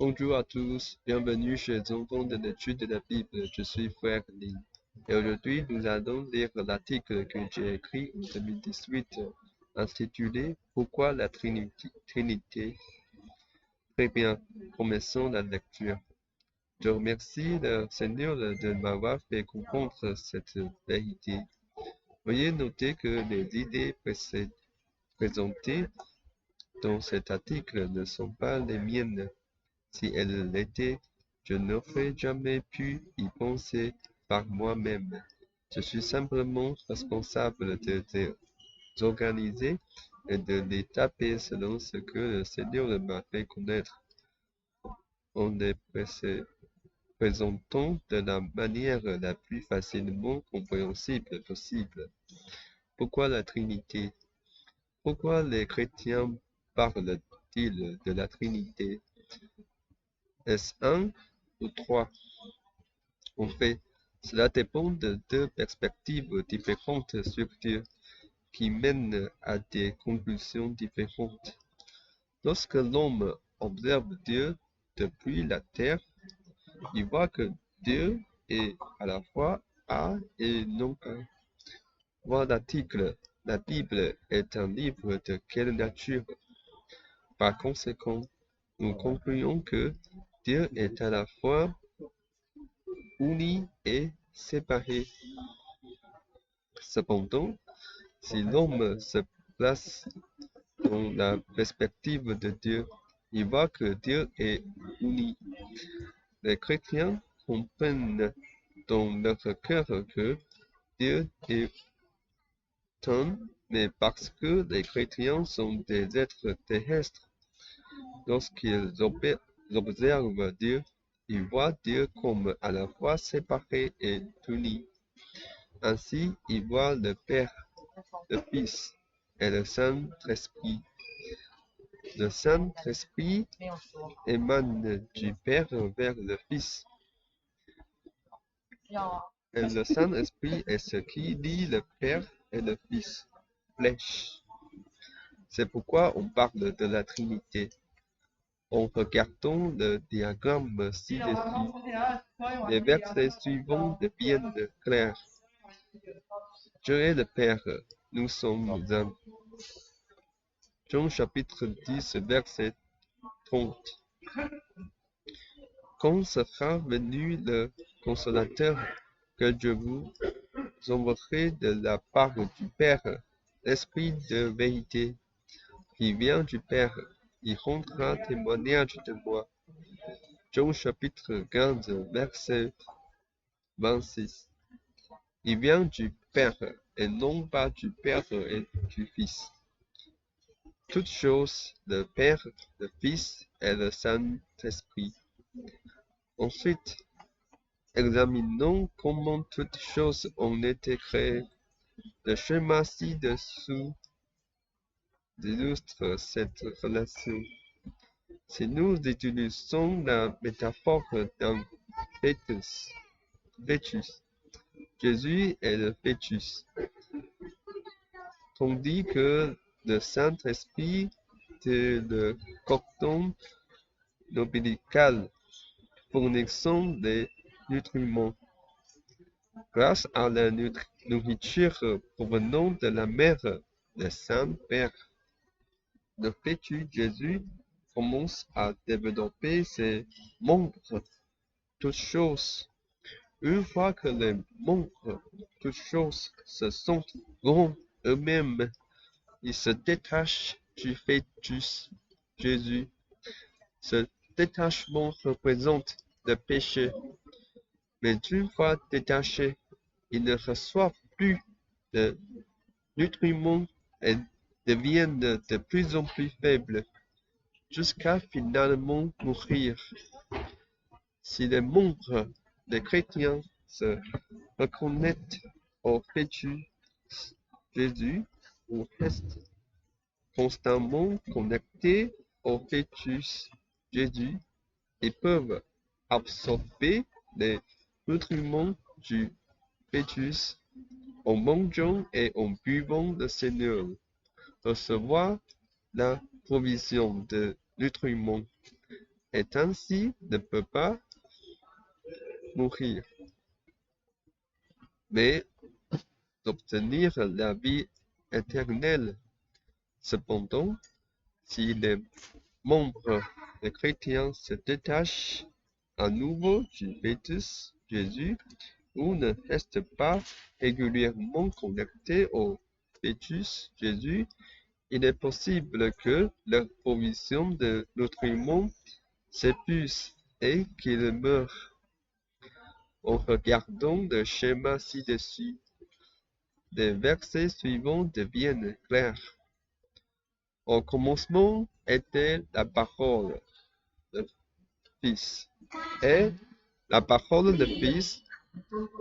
Bonjour à tous, bienvenue chez les enfants de l'étude de la Bible. Je suis Frère Lin. Et aujourd'hui, nous allons lire l'article que j'ai écrit en 2018 intitulé Pourquoi la Trinité? Très bien, commençons la lecture. Je remercie le Seigneur de m'avoir fait comprendre cette vérité. Veuillez noter que les idées présentées dans cet article ne sont pas les miennes. Si elles l'étaient, je n'aurais jamais pu y penser par moi-même. Je suis simplement responsable de les organiser et de les taper selon ce que le Seigneur m'a fait connaître, en les présentant de la manière la plus facilement compréhensible possible. Pourquoi la Trinité? Pourquoi les chrétiens parlent-ils de la Trinité? Est-ce un ou trois? En fait, cela dépend de deux perspectives différentes sur Dieu, qui mènent à des conclusions différentes. Lorsque l'homme observe Dieu depuis la terre, il voit que Dieu est à la fois un et non un. Voir l'article, la Bible est un livre de quelle nature? Par conséquent, nous concluons que Dieu est à la fois uni et séparé. Cependant, si l'homme se place dans la perspective de Dieu, il voit que Dieu est uni. Les chrétiens comprennent dans leur cœur que Dieu est un, mais parce que les chrétiens sont des êtres terrestres, lorsqu'ils observent Dieu, ils voient Dieu comme à la fois séparé et uni. Ainsi, ils voient le Père, le Fils et le Saint-Esprit. Le Saint-Esprit émane du Père vers le Fils. Et le Saint-Esprit est ce qui lie le Père et le Fils. Flèche. C'est pourquoi on parle de la Trinité. En regardant le diagramme ci-dessus, les versets suivants deviennent clairs. Dieu est le Père. Nous sommes un. Jean chapitre 10, verset 30. Quand sera venu le Consolateur que je vous enverrai de la part du Père, l'Esprit de vérité, qui vient du Père, il rendra témoignage de moi. Jean chapitre 15, verset 26. Il vient du Père, et non pas du Père et du Fils. Toutes choses, le Père, le Fils et le Saint-Esprit. Ensuite, examinons comment toutes choses ont été créées. Le schéma ci-dessous illustre cette relation. Si nous utilisons la métaphore d'un fœtus, Jésus est le fœtus, tandis que le Saint-Esprit est le cordon ombilical fournissant des nutriments. Grâce à la nourriture provenant de la mère, le Saint-Père, le fœtus Jésus commence à développer ses membres, toutes choses. Une fois que les membres, toutes choses, se sentent grands eux-mêmes, ils se détachent du fœtus Jésus. Ce détachement représente le péché. Mais une fois détachés, ils ne reçoivent plus de nutriments et deviennent de plus en plus faibles, jusqu'à finalement mourir. Si les membres des chrétiens se reconnaissent au fœtus Jésus, ou restent constamment connectés au fœtus Jésus, ils peuvent absorber les nutriments du fœtus en mangeant et en buvant le Seigneur, recevoir la provision de nutriments. et ainsi ne peut pas mourir, mais d'obtenir la vie éternelle. Cependant, si les membres des chrétiens se détachent à nouveau du fœtus Jésus ou ne restent pas régulièrement connectés au fœtus Jésus, il est possible que leur provision de nutriments s'épuise et qu'ils meurent. En regardant le schéma ci-dessus, les versets suivants deviennent clairs. Au commencement était la parole, le Fils, et la parole du Fils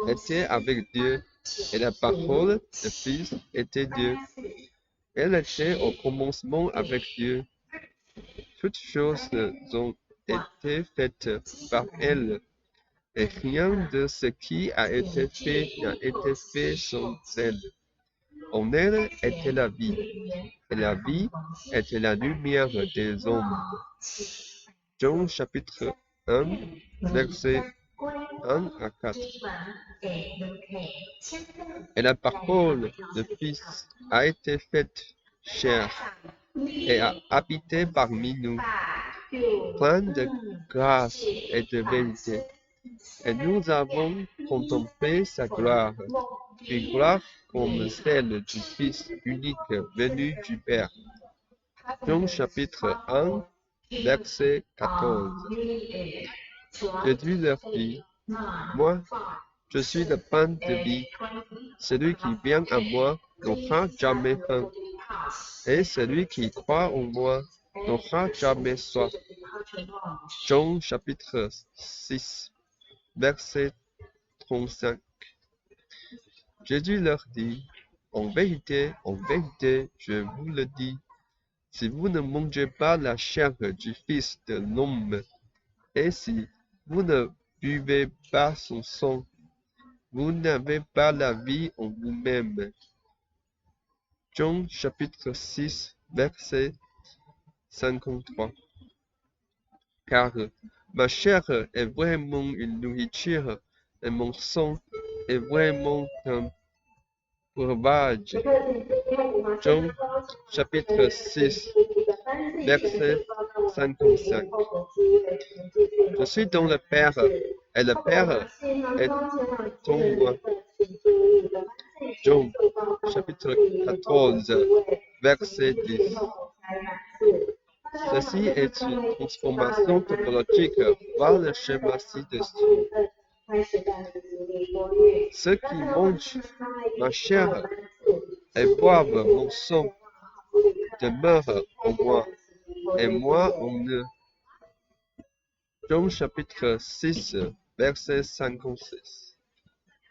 était avec Dieu, et la parole du Fils était Dieu. Elle était au commencement avec Dieu. Toutes choses ont été faites par elle, et rien de ce qui a été fait n'a été fait sans elle. En elle était la vie, et la vie était la lumière des hommes. Jean chapitre 1, versets 1 à 4. Et la parole du Fils a été faite chair et a habité parmi nous, plein de grâce et de vérité. Et nous avons contemplé sa gloire, une gloire comme celle du Fils unique venu du Père. Jean chapitre 1, verset 14. Jésus leur dit, moi, je suis le pain de vie. Celui qui vient à moi n'aura jamais faim, et celui qui croit en moi n'aura jamais soif. Jean chapitre 6, verset 35. Jésus leur dit, en vérité, je vous le dis, si vous ne mangez pas la chair du Fils de l'homme, et si vous ne buvez pas son sang, vous n'avez pas la vie en vous-même. Jean chapitre 6, verset 53. Car ma chair est vraiment une nourriture, et mon sang est vraiment un breuvage. Jean chapitre 6, verset 55. Je suis dans le Père, et le Père est en moi. Jean chapitre 14, verset 10. Ceci est une transformation topologique. Voir le schéma ci-dessus. Ceux qui mangent ma chair et boivent mon sang demeurent en moi, et moi en eux. Jean chapitre 6, verset 56.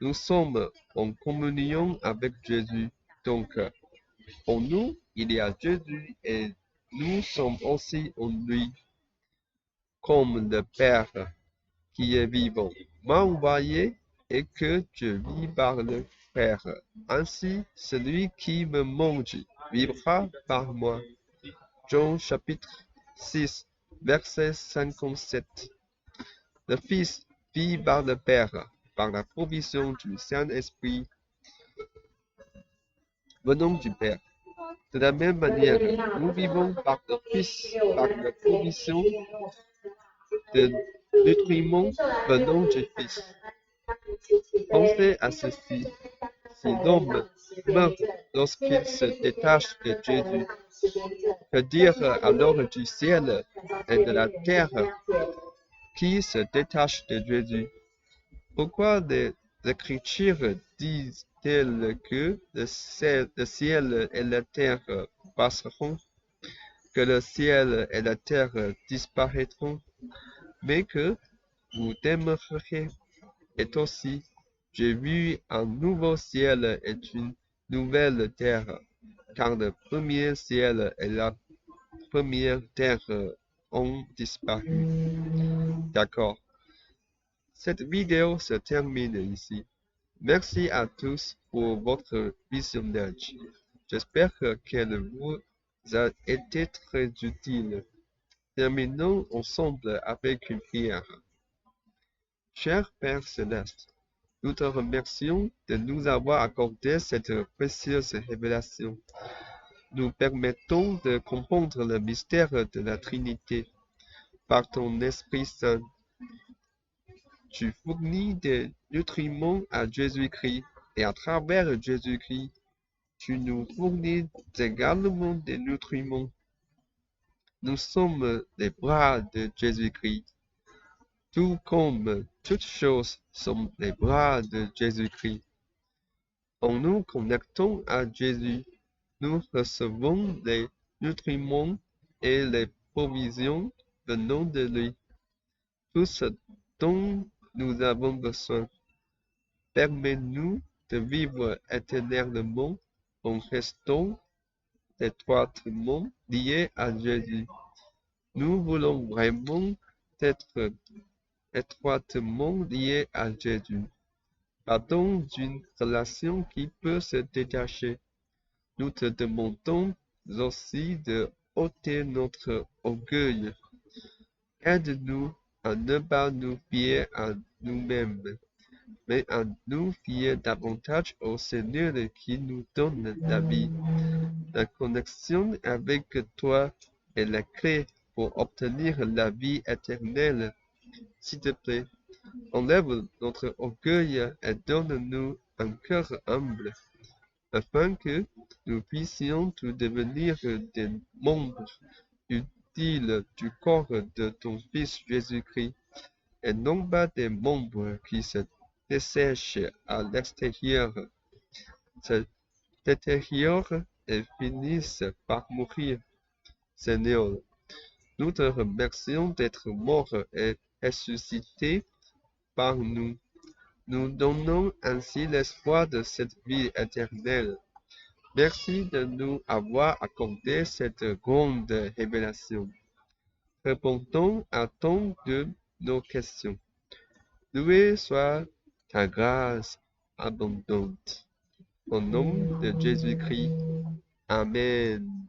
Nous sommes en communion avec Jésus, donc en nous il y a Jésus et nous sommes aussi en lui, comme le Père qui est vivant m'a envoyé et que je vis par le Père. Ainsi, celui qui me mange vivra par moi. Jean chapitre 6, verset 57. Le Fils vit par le Père, par la provision du Saint-Esprit venant du Père. De la même manière, nous vivons par le Fils, par la provision de nutriments venant du Fils. Pensez à ceci. Si l'homme meurt lorsqu'il se détache de Jésus, que dire alors du ciel et de la terre qui se détachent de Jésus? Pourquoi les Écritures disent-elles que le ciel et la terre passeront, que le ciel et la terre disparaîtront, mais que vous demeurerez? Et aussi, j'ai vu un nouveau ciel et une nouvelle terre, car le premier ciel et la première terre ont disparu. D'accord. Cette vidéo se termine ici. Merci à tous pour votre visionnage. J'espère qu'elle vous a été très utile. Terminons ensemble avec une prière. Cher Père Céleste, nous te remercions de nous avoir accordé cette précieuse révélation. Nous permettons de comprendre le mystère de la Trinité. Par ton Esprit Saint, tu fournis des nutriments à Jésus-Christ et à travers Jésus-Christ, tu nous fournis également des nutriments. Nous sommes les bras de Jésus-Christ, tout comme toutes choses sont les bras de Jésus-Christ. En nous connectant à Jésus, nous recevons les nutriments et les provisions venant de lui. Tout ce dont nous avons besoin. Permets-nous de vivre éternellement en restant étroitement liés à Jésus. Nous voulons vraiment être étroitement liés à Jésus. Pardon d'une relation qui peut se détacher. Nous te demandons aussi de ôter notre orgueil. Aide-nous à ne pas nous fier à nous-mêmes, mais à nous fier davantage au Seigneur qui nous donne la vie. La connexion avec toi est la clé pour obtenir la vie éternelle. S'il te plaît, enlève notre orgueil et donne-nous un cœur humble, afin que nous puissions tout devenir des membres utiles du corps de ton Fils Jésus-Christ, et non pas des membres qui se dessèchent à l'extérieur, se détériorent et finissent par mourir. Seigneur, nous te remercions d'être mort et ressuscité par nous. Nous donnons ainsi l'espoir de cette vie éternelle. Merci de nous avoir accordé cette grande révélation. Répondons à tant de nos questions. Loué soit ta grâce abondante. Au nom de Jésus-Christ. Amen.